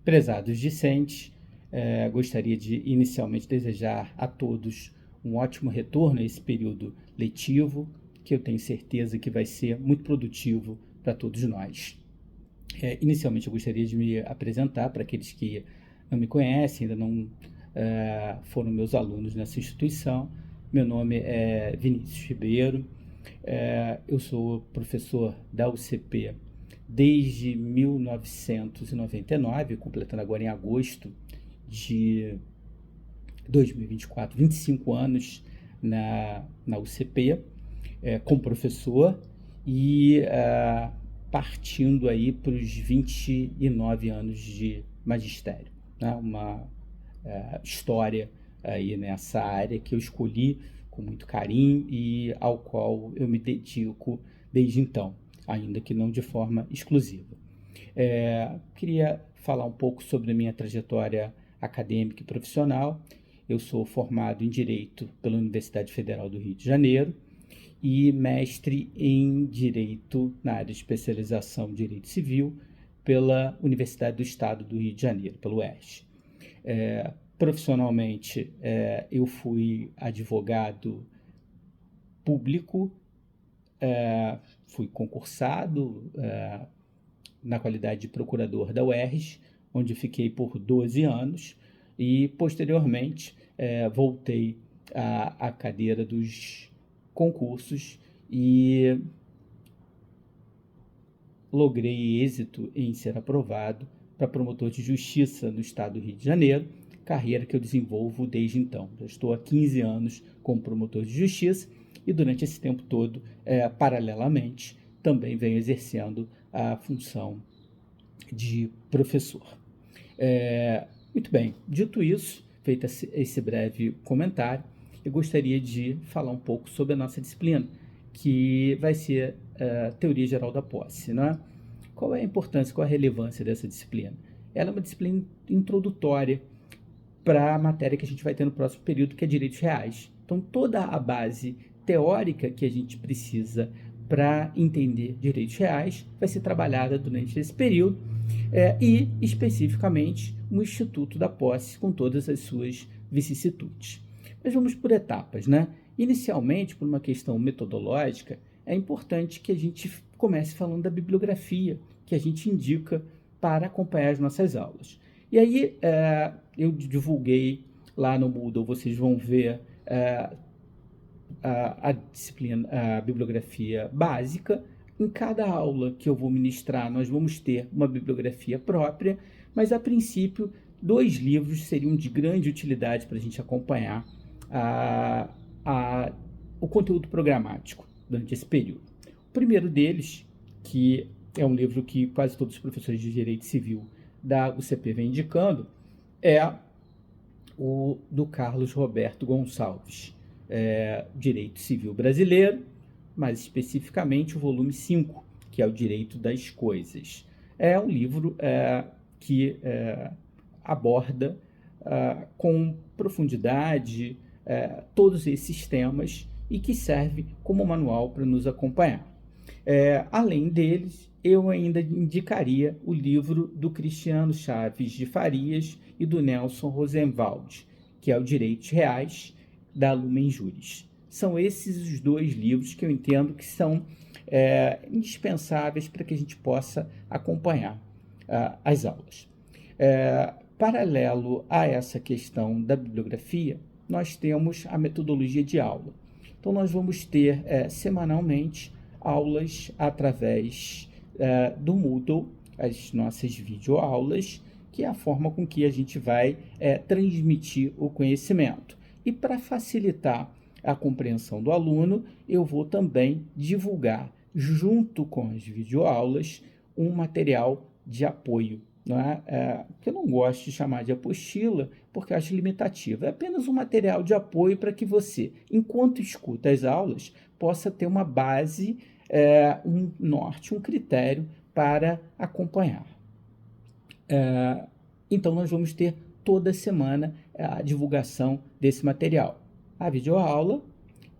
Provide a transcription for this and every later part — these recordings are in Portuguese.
Prezados discentes, gostaria de inicialmente desejar a todos um ótimo retorno a esse período letivo, que eu tenho certeza que vai ser muito produtivo para todos nós. Inicialmente eu gostaria de me apresentar para aqueles que não me conhecem, ainda não foram meus alunos nessa instituição. Meu nome é Vinícius Ribeiro, eu sou professor da UCP desde 1999, completando agora em agosto de 2024, 25 anos na UCP, como professor, e partindo aí para os 29 anos de magistério, né? Uma história aí nessa área que eu escolhi com muito carinho e ao qual eu me dedico desde então, ainda que não de forma exclusiva. Queria falar um pouco sobre a minha trajetória acadêmica e profissional. Eu sou formado em Direito pela Universidade Federal do Rio de Janeiro e mestre em Direito na área de especialização em Direito Civil pela Universidade do Estado do Rio de Janeiro, pelo UERJ. Profissionalmente, eu fui advogado público, fui concursado na qualidade de procurador da UERJ, onde fiquei por 12 anos e, posteriormente, voltei à cadeira dos concursos e logrei êxito em ser aprovado para promotor de justiça no estado do Rio de Janeiro, carreira que eu desenvolvo desde então. Já estou há 15 anos como promotor de justiça e durante esse tempo todo, paralelamente, também venho exercendo a função de professor. Muito bem, dito isso, feito esse breve comentário, eu gostaria de falar um pouco sobre a nossa disciplina, que vai ser a Teoria Geral da Posse, né? Qual é a importância, qual é a relevância dessa disciplina? Ela é uma disciplina introdutória para a matéria que a gente vai ter no próximo período, que é Direitos Reais. Então, toda a base teórica que a gente precisa para entender direitos reais vai ser trabalhada durante esse período e, especificamente, o Instituto da Posse, com todas as suas vicissitudes. Mas vamos por etapas, né? Inicialmente, por uma questão metodológica, é importante que a gente comece falando da bibliografia que a gente indica para acompanhar as nossas aulas. E aí, eu divulguei lá no Moodle, vocês vão ver a disciplina, a bibliografia básica. Em cada aula que eu vou ministrar, nós vamos ter uma bibliografia própria, mas a princípio, 2 livros seriam de grande utilidade para a gente acompanhar o conteúdo programático durante esse período. O primeiro deles, que é um livro que quase todos os professores de Direito Civil da UCP vêm indicando, é o do Carlos Roberto Gonçalves, Direito Civil Brasileiro, mais especificamente o volume 5, que é o Direito das Coisas. É um livro que aborda com profundidade todos esses temas e que serve como manual para nos acompanhar. Além deles, eu ainda indicaria o livro do Cristiano Chaves de Farias e do Nelson Rosenwald, que é o Direitos Reais, da Lumen Juris. São esses os 2 livros que eu entendo que são indispensáveis para que a gente possa acompanhar as aulas. Paralelo a essa questão da bibliografia, nós temos a metodologia de aula. Então, nós vamos ter semanalmente aulas através do Moodle, as nossas videoaulas, que é a forma com que a gente vai transmitir o conhecimento. E para facilitar a compreensão do aluno, eu vou também divulgar, junto com as videoaulas, um material de apoio, não é? Que eu não gosto de chamar de apostila, porque eu acho limitativo. É apenas um material de apoio para que você, enquanto escuta as aulas, possa ter uma base, um norte, um critério para acompanhar. Então, nós vamos ter toda semana a divulgação desse material. A videoaula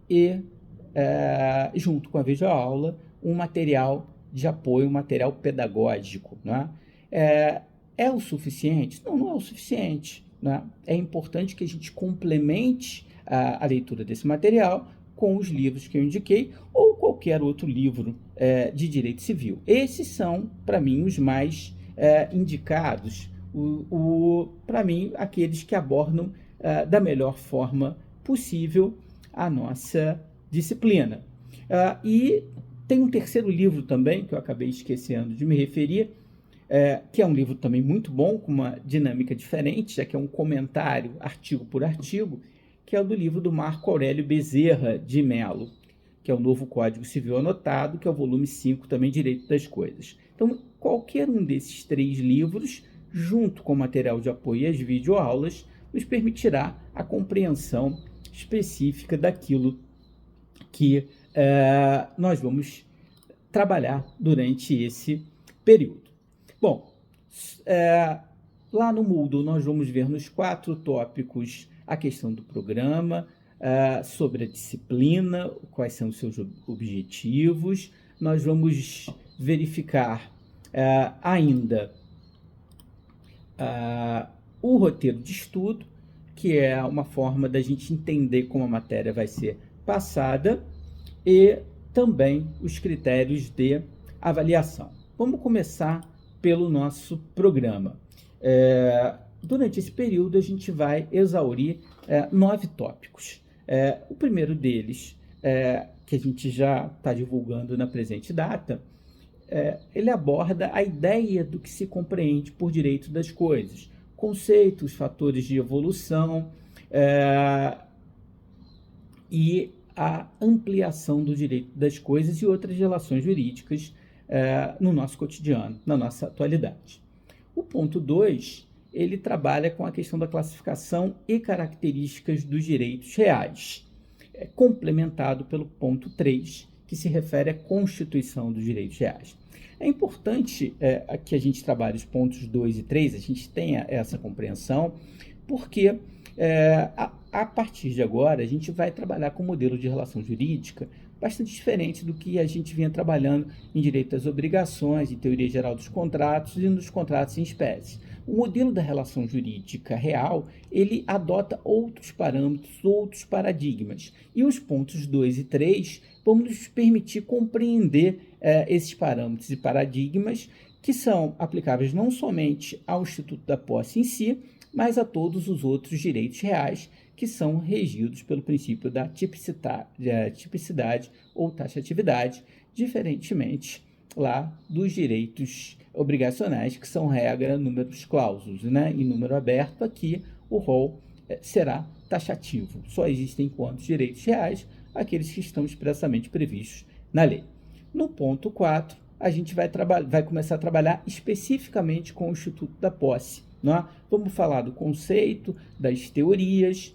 e, junto com a videoaula, um material de apoio, um material pedagógico, né? É o suficiente? Não, não é o suficiente, né? É importante que a gente complemente a leitura desse material com os livros que eu indiquei ou qualquer outro livro de direito civil. Esses são, para mim, os mais indicados, para mim, aqueles que abordam da melhor forma possível a nossa disciplina. E tem um terceiro livro também, que eu acabei esquecendo de me referir, que é um livro também muito bom, com uma dinâmica diferente, já que é um comentário, artigo por artigo, que é o do livro do Marco Aurélio Bezerra de Mello, que é o Novo Código Civil Anotado, que é o volume 5, também Direito das Coisas. Então, qualquer um desses 3 livros, junto com o material de apoio e as videoaulas, nos permitirá a compreensão específica daquilo que nós vamos trabalhar durante esse período. Bom, lá no Moodle nós vamos ver nos 4 tópicos a questão do programa, sobre a disciplina, quais são os seus objetivos. Nós vamos verificar ainda o roteiro de estudo, que é uma forma da gente entender como a matéria vai ser passada, e também os critérios de avaliação. Vamos começar pelo nosso programa. Durante esse período, a gente vai exaurir 9 tópicos. O primeiro deles, que a gente já está divulgando na presente data, ele aborda a ideia do que se compreende por direito das coisas, conceitos, fatores de evolução e a ampliação do direito das coisas e outras relações jurídicas no nosso cotidiano, na nossa atualidade. O ponto 2, ele trabalha com a questão da classificação e características dos direitos reais, complementado pelo ponto 3, que se refere à constituição dos direitos reais. É importante que a gente trabalhe os pontos 2 e 3, a gente tenha essa compreensão, porque a partir de agora a gente vai trabalhar com um modelo de relação jurídica bastante diferente do que a gente vinha trabalhando em direito às obrigações, em teoria geral dos contratos e nos contratos em espécie. O modelo da relação jurídica real, ele adota outros parâmetros, outros paradigmas. E os pontos 2 e 3 vão nos permitir compreender esses parâmetros e paradigmas que são aplicáveis não somente ao Instituto da Posse em si, mas a todos os outros direitos reais que são regidos pelo princípio da tipicidade ou taxatividade, diferentemente lá dos direitos obrigacionais, que são regra, números clausos, né? Em número aberto, aqui o rol será taxativo. Só existem quantos direitos reais, aqueles que estão expressamente previstos na lei. No ponto 4, a gente vai começar a trabalhar especificamente com o Instituto da Posse. Né? Vamos falar do conceito, das teorias,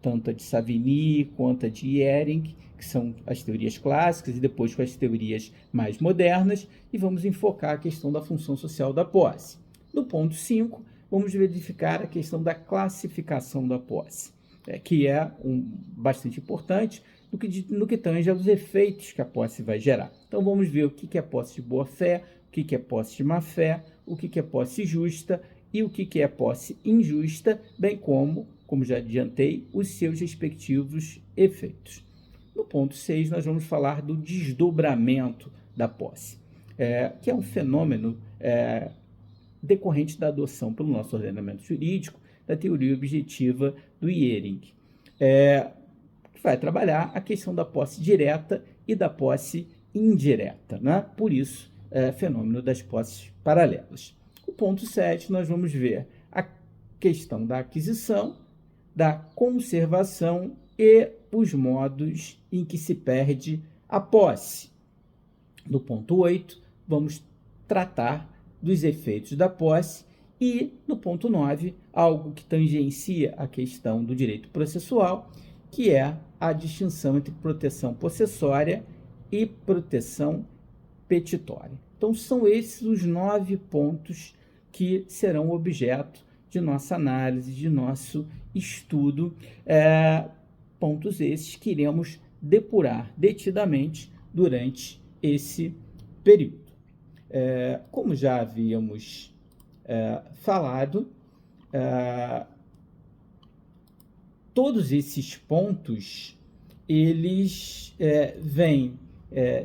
tanto a de Savigny quanto a de Ehring, que são as teorias clássicas, e depois com as teorias mais modernas, e vamos enfocar a questão da função social da posse. No ponto 5, vamos verificar a questão da classificação da posse, que é bastante importante no que tange aos efeitos que a posse vai gerar. Então vamos ver o que é posse de boa-fé, o que é posse de má-fé, o que é posse justa e o que é posse injusta, bem como já adiantei, os seus respectivos efeitos. No ponto 6, nós vamos falar do desdobramento da posse, que é um fenômeno decorrente da adoção pelo nosso ordenamento jurídico da teoria objetiva do Ehring, que vai trabalhar a questão da posse direta e da posse indireta, né? Por isso, fenômeno das posses paralelas. O ponto 7, nós vamos ver a questão da aquisição, da conservação e os modos em que se perde a posse. No ponto 8, vamos tratar dos efeitos da posse e, no ponto 9, algo que tangencia a questão do direito processual, que é a distinção entre proteção possessória e proteção petitória. Então, são esses os 9 pontos que serão objeto de nossa análise, de nosso estudo, pontos esses que iremos depurar detidamente durante esse período. Como já havíamos falado, todos esses pontos, eles vêm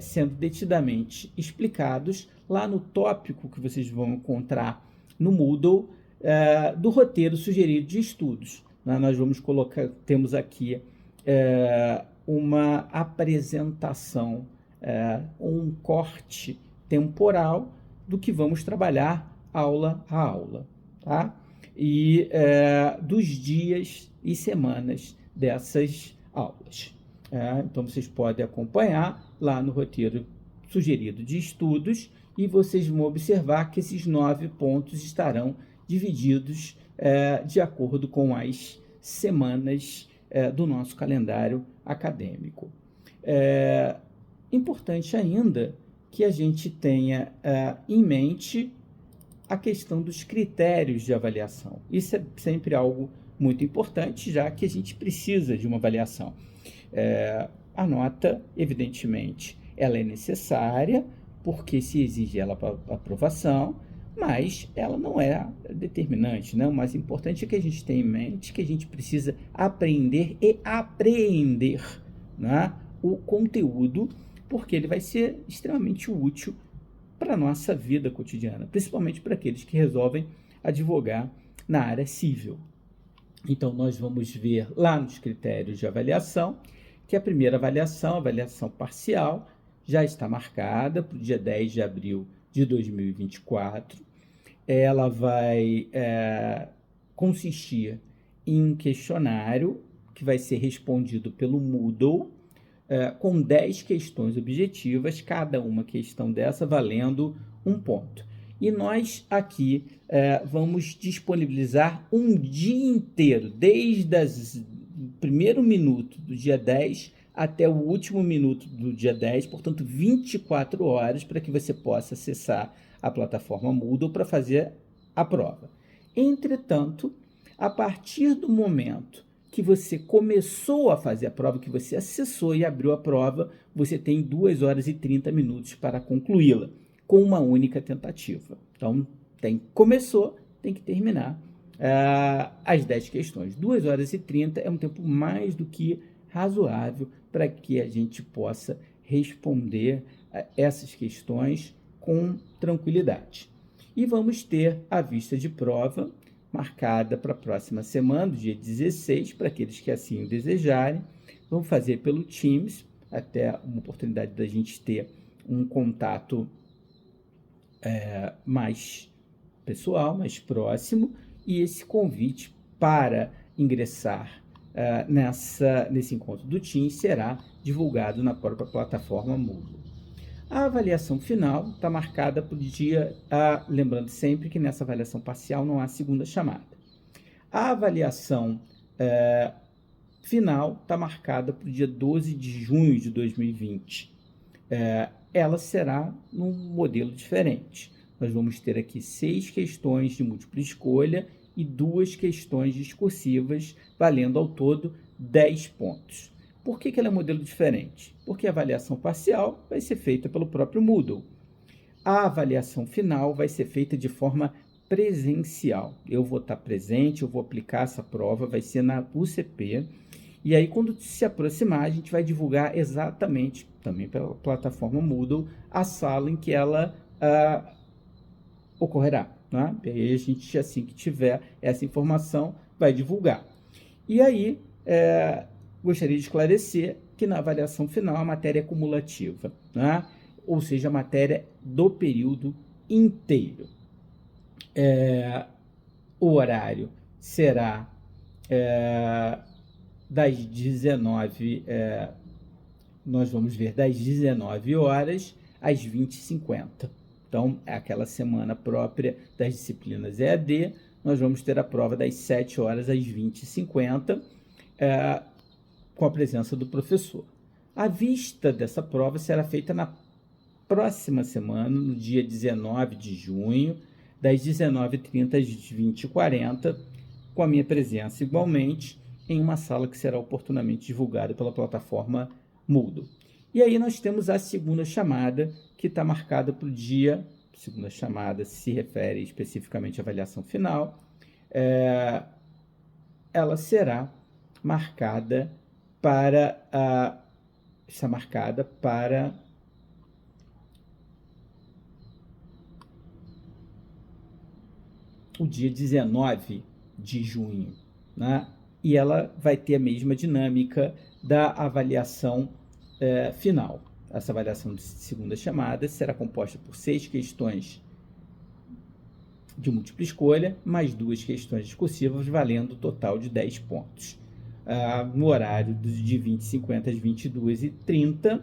sendo detidamente explicados lá no tópico que vocês vão encontrar no Moodle do roteiro sugerido de estudos. Nós vamos temos aqui uma apresentação, um corte temporal do que vamos trabalhar aula a aula, tá? E dos dias e semanas dessas aulas. Então, vocês podem acompanhar lá no roteiro sugerido de estudos e vocês vão observar que esses 9 pontos estarão divididos de acordo com as semanas do nosso calendário acadêmico. Importante ainda que a gente tenha em mente a questão dos critérios de avaliação. Isso é sempre algo muito importante, já que a gente precisa de uma avaliação. A nota, evidentemente, ela é necessária, porque se exige ela para aprovação, mas ela não é determinante, né? O mais importante é que a gente tenha em mente que a gente precisa aprender e apreender, né, o conteúdo, porque ele vai ser extremamente útil para a nossa vida cotidiana, principalmente para aqueles que resolvem advogar na área civil. Então, nós vamos ver lá nos critérios de avaliação que a primeira avaliação, a avaliação parcial, já está marcada para o dia 10 de abril de 2024. Ela vai consistir em um questionário que vai ser respondido pelo Moodle, com 10 questões objetivas, cada uma questão dessa valendo 1 ponto. E nós aqui vamos disponibilizar um dia inteiro, desde o primeiro minuto do dia 10 até o último minuto do dia 10, portanto 24 horas, para que você possa acessar a plataforma Moodle para fazer a prova. Entretanto, a partir do momento que você começou a fazer a prova, que você acessou e abriu a prova, você tem 2 horas e 30 minutos para concluí-la, com uma única tentativa. Então, começou, tem que terminar as 10 questões. 2 horas e 30 é um tempo mais do que razoável para que a gente possa responder essas questões com tranquilidade. E vamos ter a vista de prova marcada para a próxima semana, dia 16, para aqueles que assim o desejarem. Vamos fazer pelo Teams, até uma oportunidade da gente ter um contato mais pessoal, mais próximo, e esse convite para ingressar nesse encontro do Teams será divulgado na própria plataforma Moodle. A avaliação final está marcada para o dia, lembrando sempre que nessa avaliação parcial não há segunda chamada. A avaliação final está marcada para o dia 12 de junho de 2020. Ela será num modelo diferente. Nós vamos ter aqui 6 questões de múltipla escolha e 2 questões discursivas, valendo ao todo 10 pontos. Por que ela é um modelo diferente? Porque a avaliação parcial vai ser feita pelo próprio Moodle. A avaliação final vai ser feita de forma presencial. Eu vou estar presente, eu vou aplicar essa prova, vai ser na UCP. E aí, quando se aproximar, a gente vai divulgar exatamente, também pela plataforma Moodle, a sala em que ela ocorrerá. Né? E aí, a gente, assim que tiver essa informação, vai divulgar. E aí, gostaria de esclarecer que na avaliação final a matéria é cumulativa, né? Ou seja, a matéria do período inteiro. O horário será das 19, nós vamos ver das 19 horas às 20h50. Então, é aquela semana própria das disciplinas EAD, nós vamos ter a prova das 7 horas às 20h50, com a presença do professor. A vista dessa prova será feita na próxima semana, no dia 19 de junho, das 19h30 às 20h40, com a minha presença igualmente, em uma sala que será oportunamente divulgada pela plataforma Moodle. E aí nós temos a segunda chamada, que está marcada para o dia segunda chamada se refere especificamente à avaliação final, ela será marcada está marcada para o dia 19 de junho, né? E ela vai ter a mesma dinâmica da avaliação final. Essa avaliação de segunda chamada será composta por 6 questões de múltipla escolha, mais 2 questões discursivas, valendo um total de 10 pontos. No horário de 20h50 às 22h30,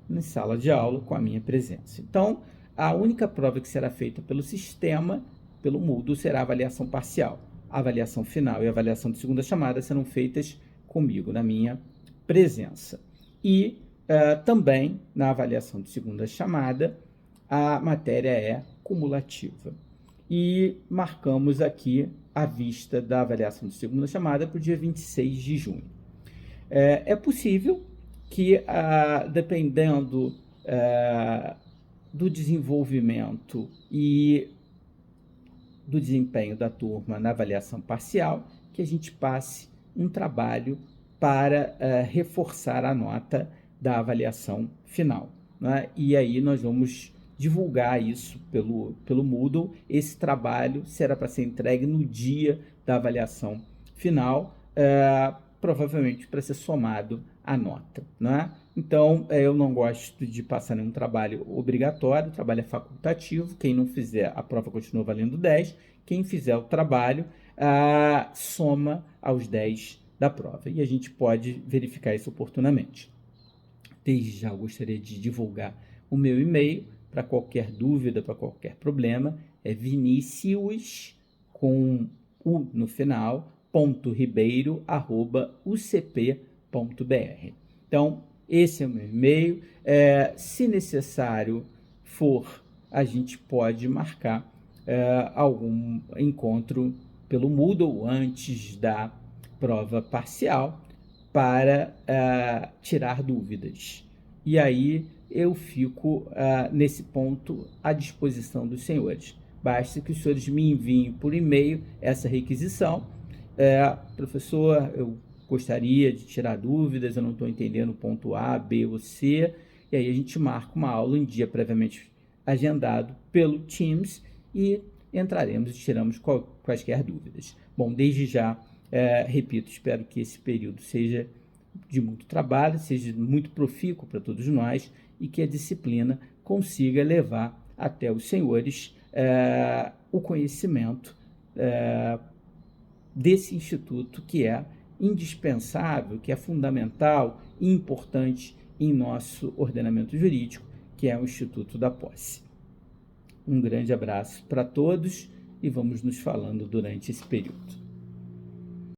na sala de aula, com a minha presença. Então, a única prova que será feita pelo sistema, pelo Moodle, será a avaliação parcial. A avaliação final e a avaliação de segunda chamada serão feitas comigo, na minha presença. E também, na avaliação de segunda chamada, a matéria é cumulativa. E marcamos aqui a vista da avaliação de segunda chamada para o dia 26 de junho. É possível que, dependendo do desenvolvimento e do desempenho da turma na avaliação parcial, que a gente passe um trabalho para reforçar a nota da avaliação final, né? E aí nós vamos divulgar isso pelo Moodle. Esse trabalho será para ser entregue no dia da avaliação final, provavelmente para ser somado à nota, né? Então, eu não gosto de passar nenhum trabalho obrigatório, o trabalho é facultativo. Quem não fizer, a prova continua valendo 10. Quem fizer o trabalho, soma aos 10 da prova. E a gente pode verificar isso oportunamente. Desde já eu gostaria de divulgar o meu e-mail para qualquer dúvida, para qualquer problema. É Vinicius, com U no final, .ribeiro@ucp.br. Então, esse é o meu e-mail. Se necessário for, a gente pode marcar algum encontro pelo Moodle antes da prova parcial para tirar dúvidas. E aí eu fico, nesse ponto, à disposição dos senhores. Basta que os senhores me enviem por e-mail essa requisição. Professor, eu gostaria de tirar dúvidas, eu não estou entendendo o ponto A, B ou C, e aí a gente marca uma aula em dia previamente agendado pelo Teams e entraremos e tiramos quaisquer dúvidas. Bom, desde já, repito, espero que esse período seja de muito trabalho, seja muito profícuo para todos nós e que a disciplina consiga levar até os senhores o conhecimento desse instituto que é indispensável, que é fundamental e importante em nosso ordenamento jurídico, que é o Instituto da Posse. Um grande abraço para todos e vamos nos falando durante esse período.